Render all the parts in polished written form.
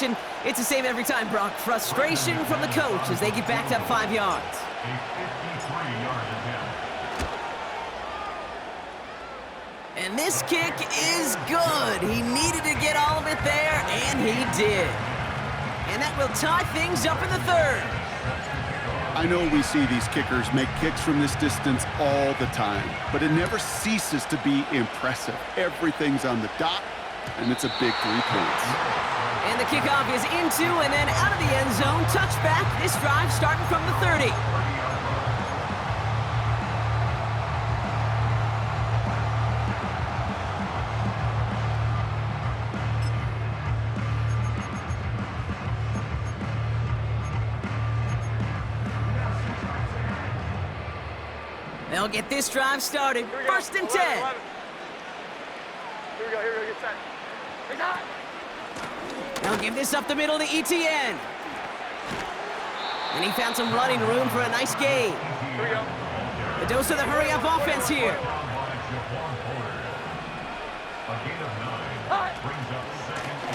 situation. It's the same every time, Brock. Frustration from the coach as they get backed up 5 yards. And this kick is good. He needed to get all of it there, and he did. And that will tie things up in the third. I know we see these kickers make kicks from this distance all the time, but it never ceases to be impressive. Everything's on the dot, and it's a big 3 points. And the kickoff is into and then out of the end zone. Touchback. This drive starting from the 30. They'll get this drive started. First and 10. 11. Here we go, get set. Take that. They'll give this up the middle to ETN. And he found some running room for a nice gain. Here we go. The dose of the hurry-up offense here.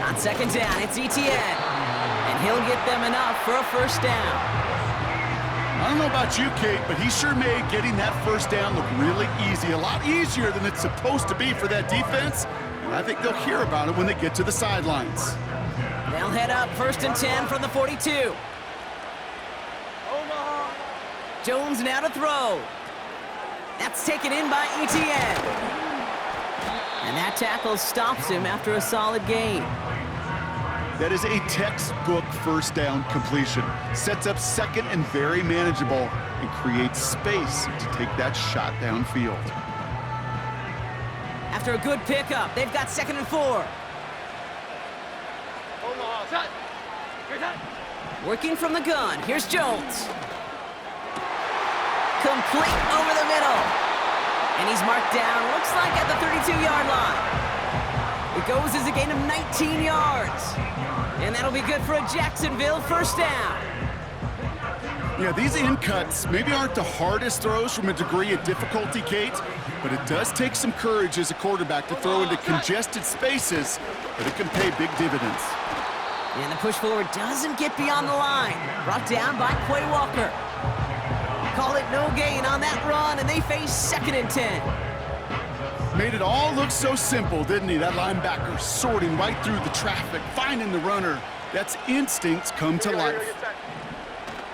On second down, it's ETN. And he'll get them enough for a first down. I don't know about you, Kate, but he sure made getting that first down look really easy. A lot easier than it's supposed to be for that defense. And I think they'll hear about it when they get to the sidelines. They'll head up first and 10 from the 42. Omaha. Jones now to throw. That's taken in by ETN. And that tackle stops him after a solid gain. That is a textbook first down completion. Sets up second and very manageable and creates space to take that shot downfield. After a good pickup, they've got second and 4. Omaha, set. Here's that. Working from the gun, here's Jones. Complete over the middle. And he's marked down, looks like at the 32-yard line. It goes as a gain of 19 yards. And that'll be good for a Jacksonville first down. Yeah, these in cuts maybe aren't the hardest throws from a degree of difficulty, Kate, but it does take some courage as a quarterback to throw into congested spaces, but it can pay big dividends. And the push forward doesn't get beyond the line. Brought down by Quay Walker. Call it no gain on that run, and they face second and 10. Made it all look so simple, didn't he? That linebacker sorting right through the traffic, finding the runner. That's instincts come to life.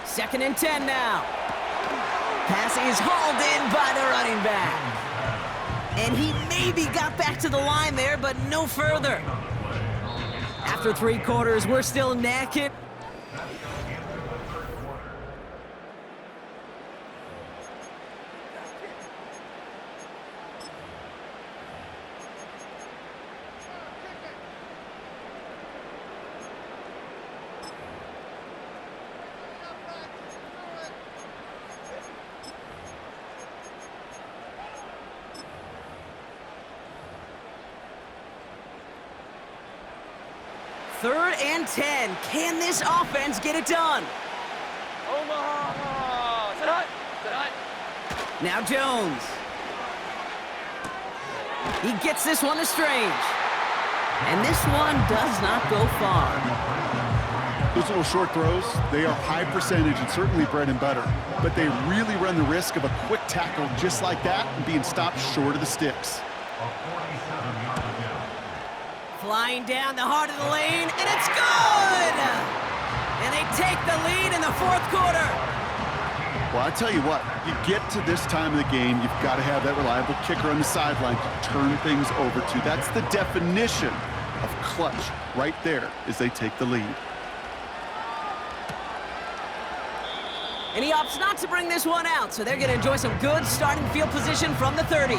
Second and 10 now. Pass is hauled in by the running back. And he maybe got back to the line there, but no further. After 3 quarters, we're still naked. Third and 10. Can this offense get it done? Omaha. Set high. Set high. Now Jones. He gets this one to Strange. And this one does not go far. Those little short throws, they are high percentage and certainly bread and butter, but they really run the risk of a quick tackle just like that and being stopped short of the sticks. Flying down the heart of the lane, and it's good! And they take the lead in the 4th quarter. Well, I tell you what, you get to this time of the game, you've got to have that reliable kicker on the sideline to turn things over to. That's the definition of clutch right there as they take the lead. And he opts not to bring this one out, so they're going to enjoy some good starting field position from the 30.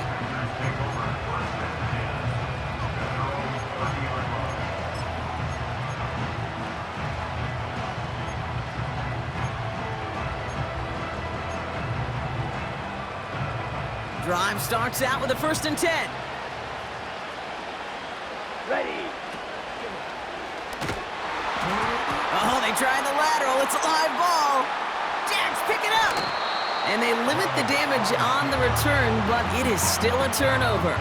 Drive starts out with a first and 10. Ready. Oh, they tried the lateral. It's a live ball. Jacks pick it up. And they limit the damage on the return, but it is still a turnover.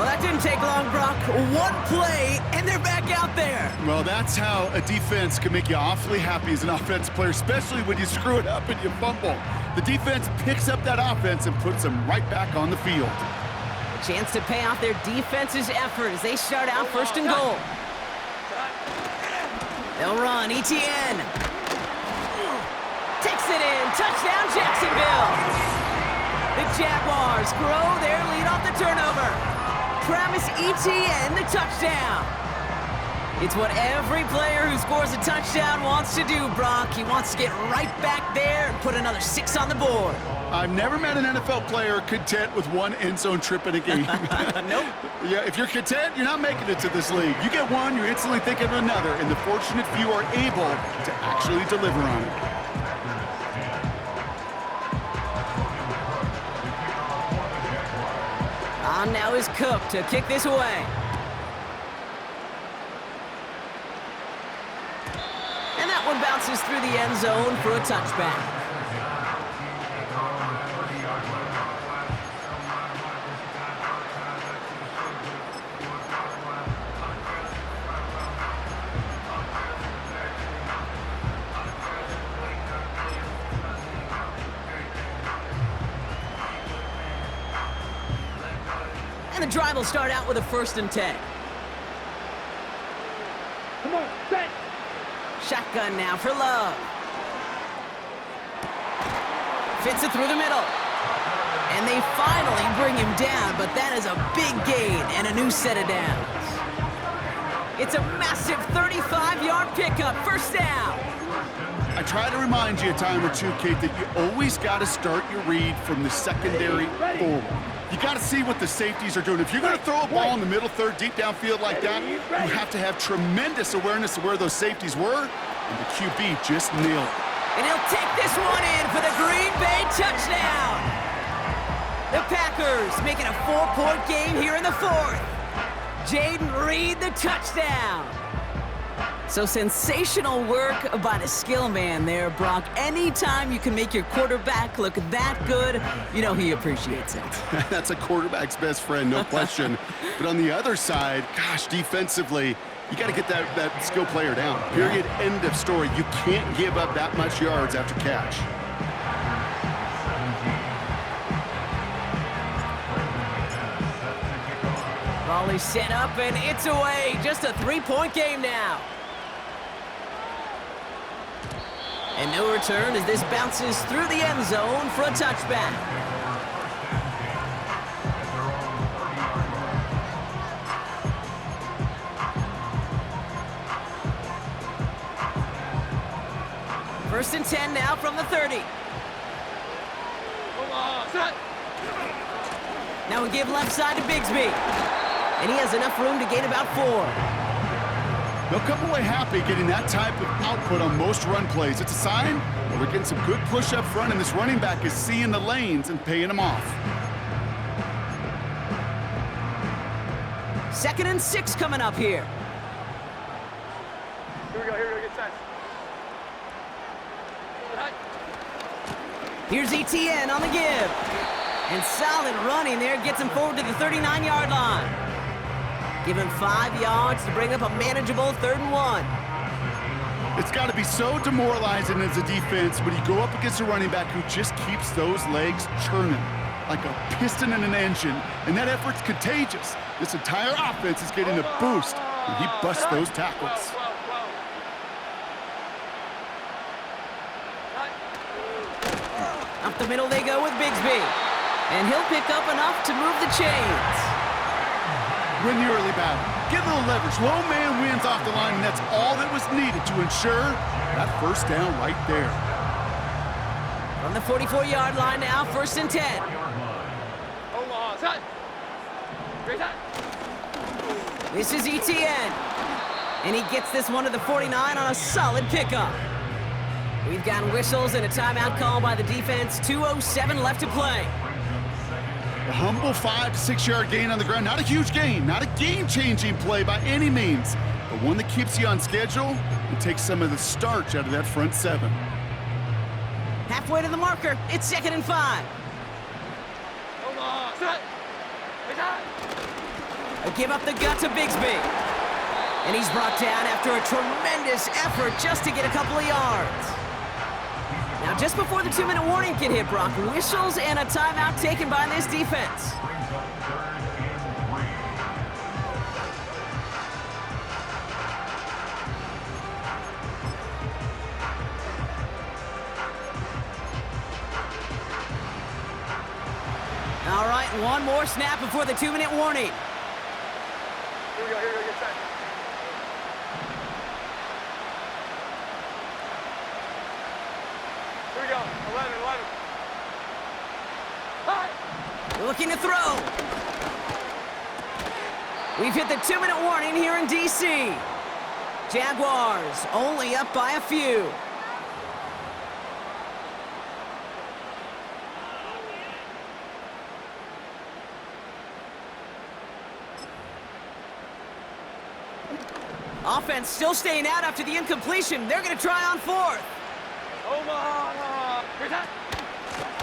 Well, that didn't take long, Brock. One play, and they're back out there. Well, that's how a defense can make you awfully happy as an offensive player, especially when you screw it up and you fumble. The defense picks up that offense and puts them right back on the field. A chance to pay off their defense's effort as they start out first and goal. They'll run, ETN. Takes it in, touchdown Jacksonville. The Jaguars grow their lead off the turnover. Travis Etienne, the touchdown. It's what every player who scores a touchdown wants to do, Brock. He wants to get right back there and put another 6 on the board. I've never met an NFL player content with one end zone trip in a game. Nope. Yeah, if you're content, you're not making it to this league. You get one, you're instantly thinking of another, and the fortunate few are able to actually deliver on it. On now is Cook to kick this away. And that one bounces through the end zone for a touchback. And the drive will start out with a 1st and 10. Come on, set. Shotgun now for Love. Fits it through the middle. And they finally bring him down, but that is a big gain and a new set of downs. It's a massive 35-yard pickup, 1st down. I try to remind you a time or two, Kate, that you always got to start your read from the secondary forward. You got to see what the safeties are doing. If you're going to throw a ball in the middle third, deep downfield like that, you have to have tremendous awareness of where those safeties were, and the QB just nailed it. And he'll take this one in for the Green Bay touchdown. The Packers making a 4-point game here in the 4th. Jaden Reed, the touchdown. So sensational work by the skill man there, Brock. Anytime you can make your quarterback look that good, you know he appreciates it. That's a quarterback's best friend, no question. But on the other side, gosh, defensively, you got to get that skill player down. Period, end of story. You can't give up that much yards after catch. Ball is set up, and it's away. Just a 3-point game now. And no return as this bounces through the end zone for a touchback. First and 10 now from the 30. Now we give left side to Bigsby. And he has enough room to gain about 4. They'll come away happy getting that type of output on most run plays. It's a sign that we're getting some good push up front, and this running back is seeing the lanes and paying them off. 2nd and 6 coming up here. Here we go, get set. Here's ETN on the give. And solid running there gets him forward to the 39-yard line. Give him 5 yards to bring up a manageable 3rd and 1. It's got to be so demoralizing as a defense when you go up against a running back who just keeps those legs churning like a piston in an engine, and that effort's contagious. This entire offense is getting a boost when he busts those tackles. Up the middle they go with Bigsby. And he'll pick up enough to move the chains. Win the early battle. Get a little leverage. Low man wins off the line, and that's all that was needed to ensure that 1st down right there. From the 44-yard line now, 1st and 10. This is ETN. And he gets this one to the 49 on a solid pickup. We've got whistles and a timeout call by the defense. 2:07 left to play. A humble 5 to 6 yard gain on the ground. Not a huge gain, not a game-changing play by any means, but one that keeps you on schedule and takes some of the starch out of that front 7. Halfway to the marker, it's 2nd and 5. Give up the gut to Bigsby. And he's brought down after a tremendous effort just to get a couple of yards. Now, just before the 2-minute warning can hit, Brock, whistles and a timeout taken by this defense. All right, one more snap before the 2-minute warning. Here we go, get set. Here we go, 11. Hi! Looking to throw. We've hit the 2-minute warning here in D.C. Jaguars only up by a few. Offense still staying out after the incompletion. They're going to try on 4th. Omaha!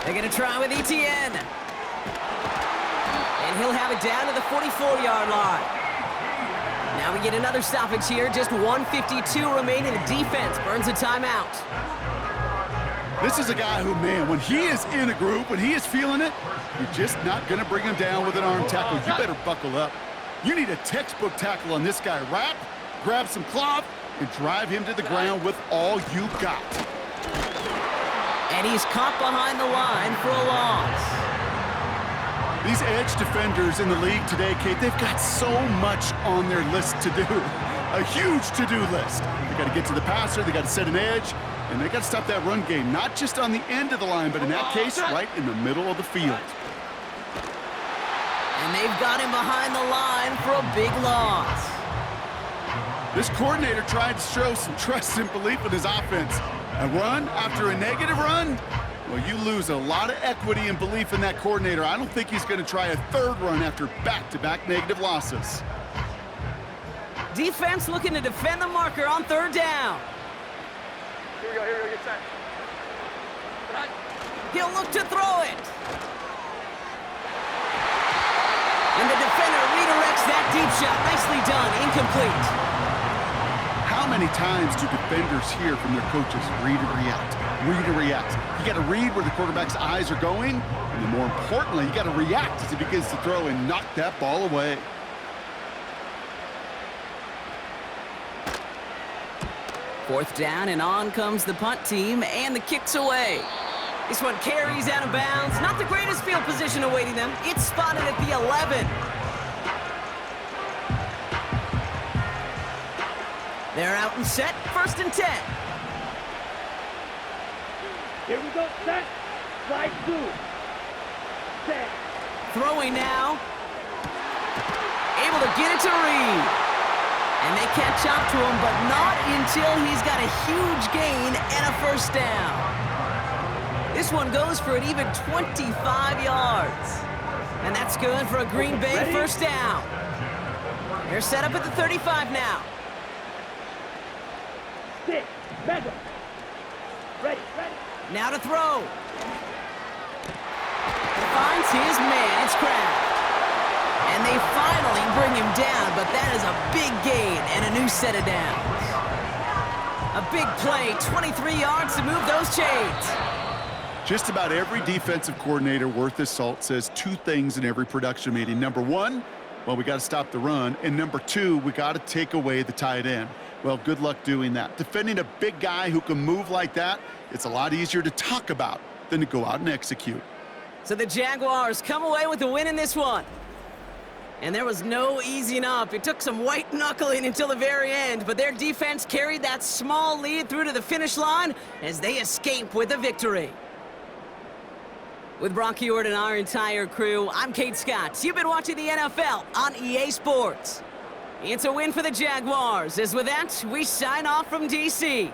They're going to try with Etienne. And he'll have it down to the 44-yard line. Now we get another stoppage here. Just 1:52 remaining. The defense burns a timeout. This is a guy who, man, when he is in a group, when he is feeling it, you're just not going to bring him down with an arm tackle. You better buckle up. You need a textbook tackle on this guy. Wrap, grab some cloth, and drive him to the ground with all you got. And he's caught behind the line for a loss. These edge defenders in the league today, Kate, they've got so much on their list to do. A huge to-do list. They got to get to the passer, they got to set an edge, and they got to stop that run game, not just on the end of the line, but in that case, right in the middle of the field. And they've got him behind the line for a big loss. This coordinator tried to show some trust and belief in his offense. A run after a negative run? Well, you lose a lot of equity and belief in that coordinator. I don't think he's going to try a 3rd run after back-to-back negative losses. Defense looking to defend the marker on 3rd down. Here we go, get set. He'll look to throw it. And the defender redirects that deep shot. Nicely done, incomplete. How many times do defenders hear from their coaches, read and react, read and react? You got to read where the quarterback's eyes are going, and then more importantly, you got to react as he begins to throw and knock that ball away. Fourth down, and on comes the punt team, and the kick's away. This one carries out of bounds. Not the greatest field position awaiting them. It's spotted at the 11. They're out and set, 1st and 10. Here we go, set. Slide 2. Set. Throwing now. Able to get it to Reed. And they catch up to him, but not until he's got a huge gain and a 1st down. This one goes for an even 25 yards. And that's good for a Green Bay 1st down. They're set up at the 35 now. Mello. Ready. Now to throw. Finds his man, it's Kraft. And they finally bring him down, but that is a big gain and a new set of downs. A big play, 23 yards to move those chains. Just about every defensive coordinator worth his salt says 2 things in every production meeting. Number 1, well, we got to stop the run. And number 2, we got to take away the tight end. Well, good luck doing that. Defending a big guy who can move like that, it's a lot easier to talk about than to go out and execute. So the Jaguars come away with the win in this one. And there was no easing up. It took some white knuckling until the very end, but their defense carried that small lead through to the finish line as they escape with a victory. With Brock Ewart and our entire crew, I'm Kate Scott. You've been watching the NFL on EA Sports. It's a win for the Jaguars, as with that, we sign off from D.C.